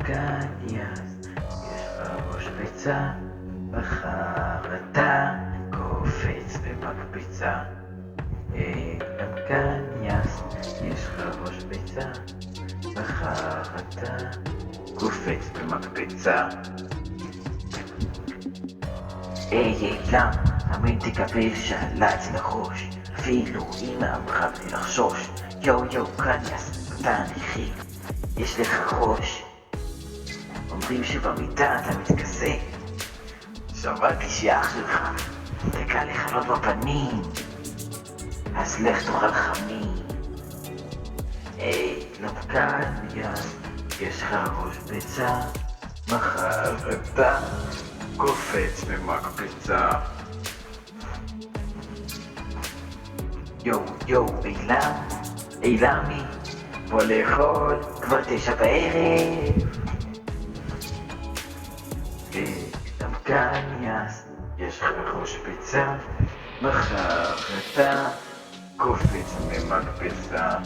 קניאס, יש לך ראש ביצה, מחר אתה קופץ במקפצה. אילם קניאס, יש לך ראש ביצה, מחר אתה קופץ במקפצה. אילם, תמיד תקבל שלט לראש, אפילו אמא אמרה בלי לחשוש. יו קניאס, אתה נכי, יש לך ראש. אומרים שבמיטה אתה מתכסה, שמעתי שאח שלך תקע לך לא בפנים, אז לך תאכל חמין. אילם קניאס, יש לך ראש ביצה, מחר אתה קופץ במקפצה. יו אילמי, בוא לאכול, כבר 9 בערב. אילם קניאס, יש לך ראש ביצה, מחר אתה קופץ במקפצה.